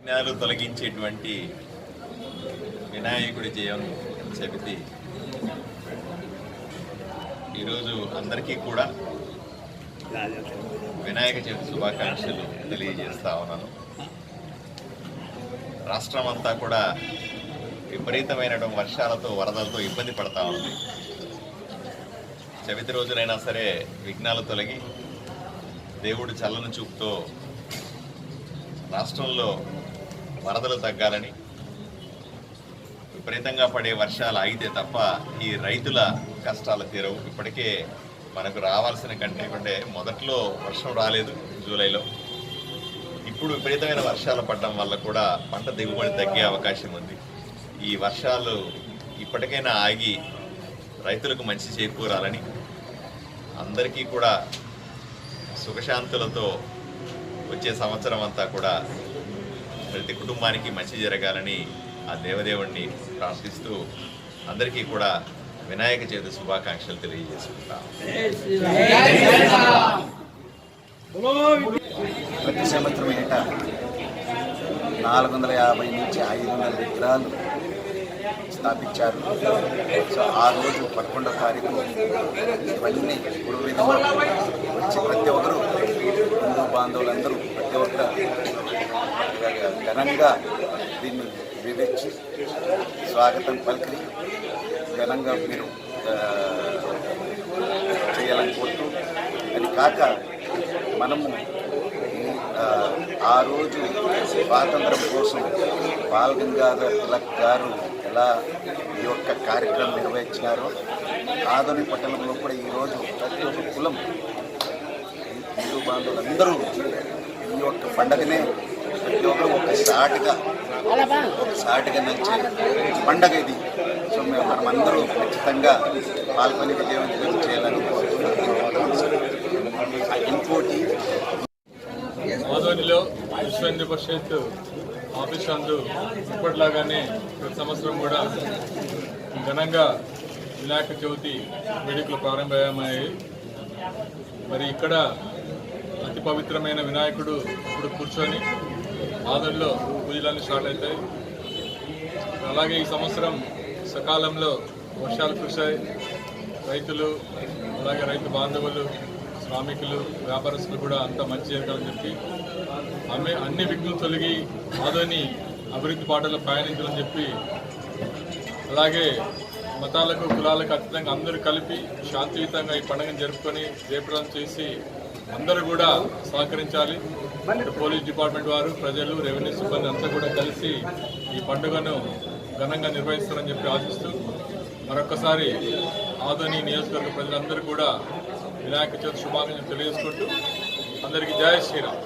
విఘ్నాలు తొలగించేటువంటి వినాయకుడి జయం చవితి ఈరోజు అందరికీ కూడా వినాయక చవితి శుభాకాంక్షలు తెలియజేస్తా ఉన్నాను. రాష్ట్రం అంతా కూడా విపరీతమైనటువంటి వర్షాలతో వరదలతో ఇబ్బంది పడతా ఉంది. చవితి రోజునైనా సరే విఘ్నాలు తొలగి దేవుడు చల్లని చూపుతో రాష్ట్రంలో వరదలు తగ్గాలని, విపరీతంగా పడే వర్షాలు ఆగితే తప్ప ఈ రైతుల కష్టాలు తీరవు. ఇప్పటికే మనకు రావాల్సిన కంటే మొదట్లో వర్షం రాలేదు జూలైలో. ఇప్పుడు విపరీతమైన వర్షాలు పడడం వల్ల కూడా పంట దిగుబడి తగ్గే అవకాశం ఉంది. ఈ వర్షాలు ఇప్పటికైనా ఆగి రైతులకు మంచి చేకూరాలని, అందరికీ కూడా సుఖశాంతులతో వచ్చే సంవత్సరం అంతా కూడా ప్రతి కుటుంబానికి మంచి జరగాలని ఆ దేవదేవుణ్ణి ప్రార్థిస్తూ అందరికీ కూడా వినాయక చవితి శుభాకాంక్షలు తెలియజేసుకుంటాం. ప్రతి సంవత్సరం ఏటా 450 నుంచి 500 విగ్రహాలు స్థాపించారు. సో ఆ రోజు 11వ తారీఖు ఇవన్నీ పూర్వవిధంగా వచ్చి ప్రతి ఒక్కరూ హిందూ బాంధవులందరూ ప్రతి ఒక్కరు ఘనంగా దీన్ని వివరించి స్వాగతం పలికి ఘనంగా మీరు చేయాలని కోరుతూ, అది కాక మనము ఆ రోజు స్వాతంత్రం కోసం బాల్ గంగాధర్ తిలక్ గారు ఎలా ఈ యొక్క కార్యక్రమం నిర్వహించినారో ఆదోని పట్టణంలో కూడా ఈరోజు ప్రతి ఒక్క కులం హిందూ బాంధవులందరూ ఈ యొక్క పండగనే ప్రతి ఒక్కరు ఒకసాటిగా నచ్చే పండగ ఇది. సో మనమందరూ ఖచ్చితంగా పాల్గొని విజయవంతం చేయాలని ఇంకోటి ఆదోనిలో విశ్వ హిందూ పరిషత్ ఆఫీస్ అందు ఇప్పటిలాగానే ప్రతి సంవత్సరం కూడా ఘనంగా వినాయక చవితి వేడుకలు ప్రారంభమయ్యాయి. మరి ఇక్కడ అతి పవిత్రమైన వినాయకుడు ఇప్పుడు కూర్చొని ఆదోనిలో పూజలన్నీ స్టార్ట్ అవుతాయి. అలాగే ఈ సంవత్సరం సకాలంలో వర్షాలు కురిశాయి. రైతులు అలాగే రైతు బాంధవులు, శ్రామికులు, వ్యాపారస్తులు కూడా అంతా మంచి జరగాలని చెప్పి అన్ని విఘ్నులు తొలగి ఆదోని అభివృద్ధి బాటలో పయనించాలని చెప్పి, అలాగే మతాలకు కులాలకు అతీతంగా అందరూ కలిపి శాంతియుతంగా ఈ పండుగను జరుపుకొని జయప్రదం చేసి అందరూ కూడా సహకరించాలి. పోలీస్ డిపార్ట్మెంట్ వారు, ప్రజలు, రెవెన్యూ సిబ్బంది అంతా కూడా కలిసి ఈ పండుగను ఘనంగా నిర్వహిస్తారని చెప్పి ఆశిస్తూ మరొకసారి ఆదోని నియోజకవర్గ ప్రజలందరూ కూడా వినాయక చవితి శుభాకాంక్షలు తెలియజేసుకుంటూ అందరికీ జై శ్రీరామ్.